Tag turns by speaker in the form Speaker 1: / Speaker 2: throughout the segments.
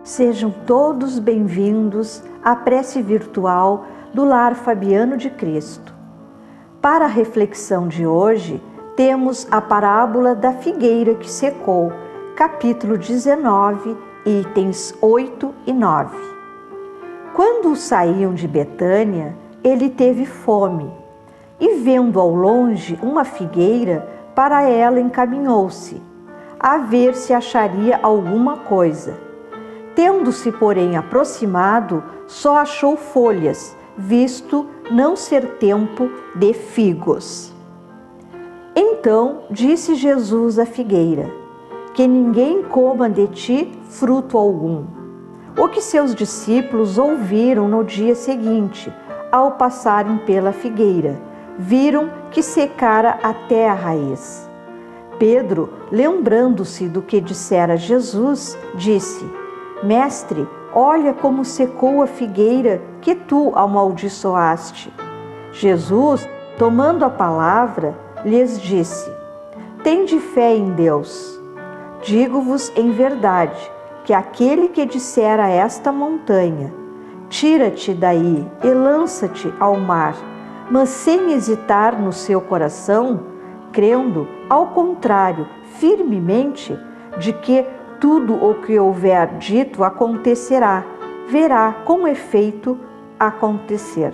Speaker 1: Sejam todos bem-vindos à prece virtual do Lar Fabiano de Cristo. Para a reflexão de hoje, temos a parábola da figueira que secou, capítulo 19, itens 8 e 9. Quando saíam de Betânia, ele teve fome e, vendo ao longe uma figueira, para ela encaminhou-se, a ver se acharia alguma coisa. Tendo-se, porém, aproximado, só achou folhas, visto não ser tempo de figos. Então disse Jesus à figueira: que ninguém coma de ti fruto algum. O que seus discípulos ouviram no dia seguinte, ao passarem pela figueira, viram que secara até a raiz. Pedro, lembrando-se do que dissera Jesus, disse: Mestre, olha como secou a figueira que tu amaldiçoaste. Jesus, tomando a palavra, lhes disse: Tende fé em Deus. Digo-vos em verdade que aquele que disser a esta montanha: Tira-te daí e lança-te ao mar, mas sem hesitar no seu coração, crendo, ao contrário, firmemente, de que tudo o que houver dito acontecerá, verá com efeito acontecer.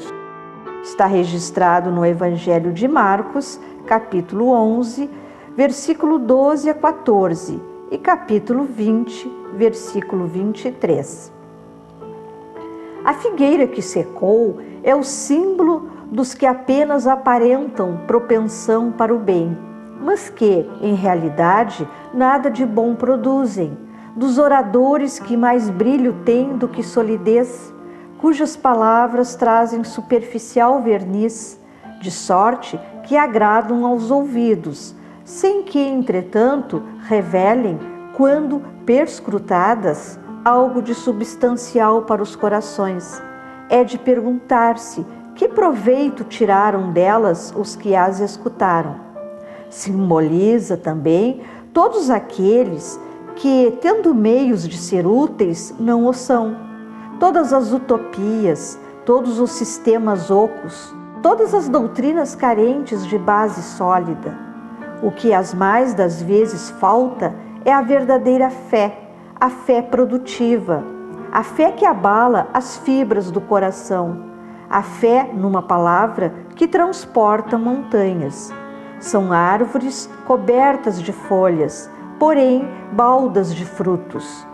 Speaker 1: Está registrado no Evangelho de Marcos, capítulo 11, versículo 12 a 14 e capítulo 20, versículo 23. A figueira que secou é o símbolo dos que apenas aparentam propensão para o bem, mas que, em realidade, nada de bom produzem, dos oradores que mais brilho têm do que solidez, cujas palavras trazem superficial verniz, de sorte que agradam aos ouvidos, sem que, entretanto, revelem, quando perscrutadas, algo de substancial para os corações. É de perguntar-se que proveito tiraram delas os que as escutaram. Simboliza também todos aqueles que, tendo meios de ser úteis, não o são. Todas as utopias, todos os sistemas ocos, todas as doutrinas carentes de base sólida. O que as mais das vezes falta é a verdadeira fé, a fé produtiva, a fé que abala as fibras do coração, a fé, numa palavra, que transporta montanhas. São árvores cobertas de folhas, porém baldas de frutos.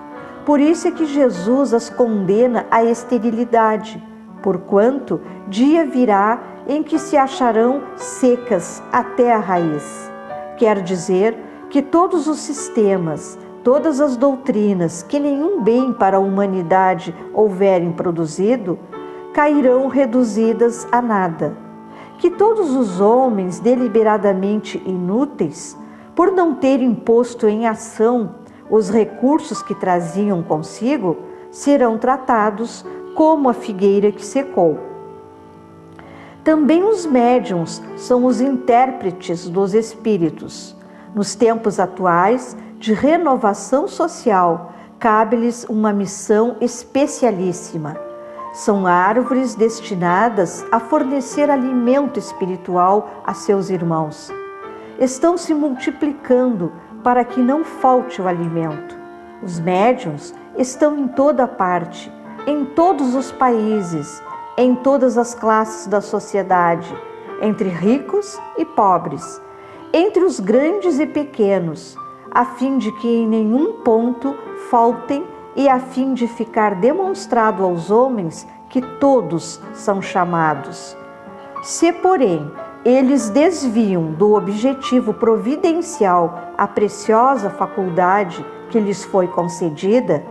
Speaker 1: Por isso é que Jesus as condena à esterilidade, porquanto dia virá em que se acharão secas até a raiz. Quer dizer que todos os sistemas, todas as doutrinas que nenhum bem para a humanidade houverem produzido, cairão reduzidas a nada. Que todos os homens deliberadamente inúteis, por não terem posto em ação os recursos que traziam consigo, serão tratados como a figueira que secou. Também os médiuns são os intérpretes dos espíritos. Nos tempos atuais de renovação social, cabe-lhes uma missão especialíssima. São árvores destinadas a fornecer alimento espiritual a seus irmãos. Estão se multiplicando para que não falte o alimento. Os médiuns estão em toda parte, em todos os países, em todas as classes da sociedade, entre ricos e pobres, entre os grandes e pequenos, a fim de que em nenhum ponto faltem e a fim de ficar demonstrado aos homens que todos são chamados. Se, porém, eles desviam do objetivo providencial a preciosa faculdade que lhes foi concedida,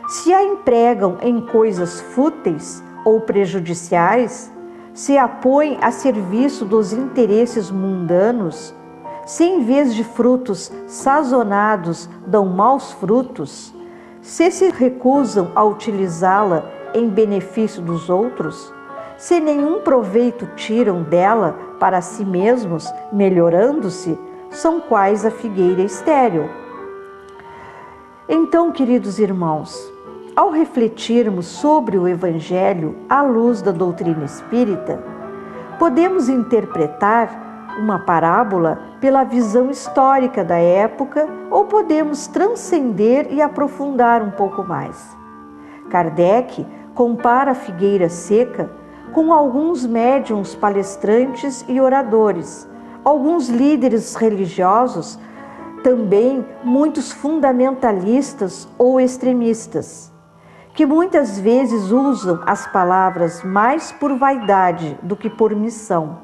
Speaker 1: se a empregam em coisas fúteis ou prejudiciais, se a põem a serviço dos interesses mundanos, se em vez de frutos sazonados dão maus frutos, se recusam a utilizá-la em benefício dos outros, se nenhum proveito tiram dela para si mesmos, melhorando-se, são quais a figueira estéril. Então, queridos irmãos, Ao refletirmos sobre o Evangelho à luz da doutrina espírita, podemos interpretar uma parábola pela visão histórica da época ou podemos transcender e aprofundar um pouco mais. Kardec compara a figueira seca com alguns médiuns palestrantes e oradores, alguns líderes religiosos, também muitos fundamentalistas ou extremistas, que muitas vezes usam as palavras mais por vaidade do que por missão.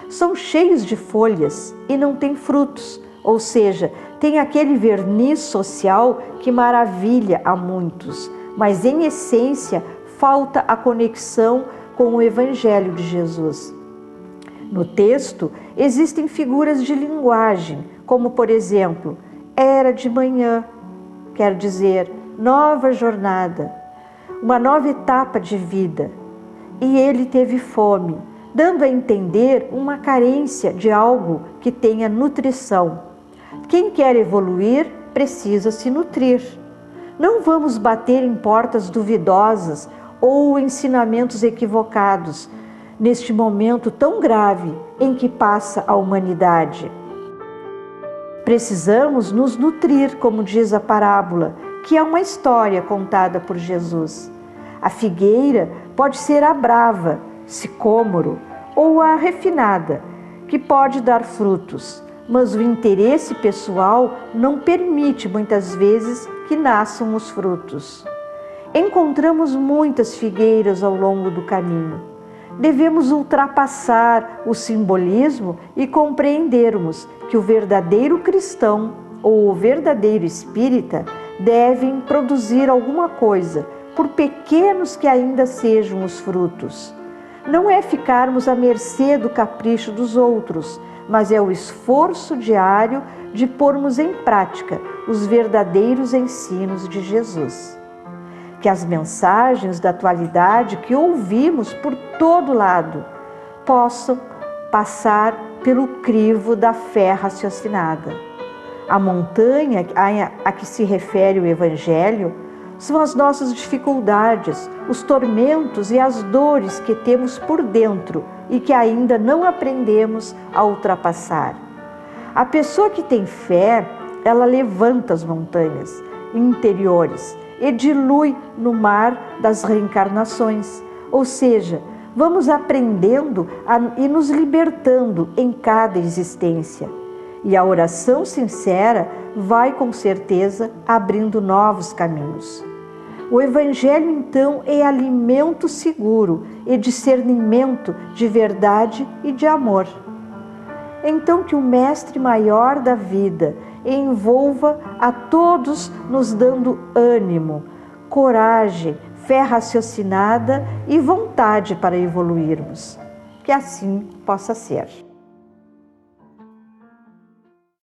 Speaker 1: São cheios de folhas e não têm frutos, ou seja, tem aquele verniz social que maravilha a muitos, mas em essência falta a conexão com o Evangelho de Jesus. No texto existem figuras de linguagem, como por exemplo, era de manhã, quer dizer, nova jornada, uma nova etapa de vida, e ele teve fome, dando a entender uma carência de algo que tenha nutrição. Quem quer evoluir precisa se nutrir. Não vamos bater em portas duvidosas ou ensinamentos equivocados neste momento tão grave em que passa a humanidade. Precisamos nos nutrir, como diz a parábola, que é uma história contada por Jesus. A figueira pode ser a brava, sicômoro, ou a refinada, que pode dar frutos, mas o interesse pessoal não permite muitas vezes que nasçam os frutos. Encontramos muitas figueiras ao longo do caminho. Devemos ultrapassar o simbolismo e compreendermos que o verdadeiro cristão ou o verdadeiro espírita devem produzir alguma coisa, por pequenos que ainda sejam os frutos. Não é ficarmos à mercê do capricho dos outros, mas é o esforço diário de pormos em prática os verdadeiros ensinos de Jesus. Que as mensagens da atualidade que ouvimos por todo lado possam passar pelo crivo da fé raciocinada. A montanha a que se refere o Evangelho são as nossas dificuldades, os tormentos e as dores que temos por dentro e que ainda não aprendemos a ultrapassar. A pessoa que tem fé, ela levanta as montanhas interiores e dilui no mar das reencarnações. Ou seja, vamos aprendendo e nos libertando em cada existência. E a oração sincera vai com certeza abrindo novos caminhos. O Evangelho, então, é alimento seguro e discernimento de verdade e de amor. Então, que o Mestre Maior da vida envolva a todos, nos dando ânimo, coragem, fé raciocinada e vontade para evoluirmos. Que assim possa ser.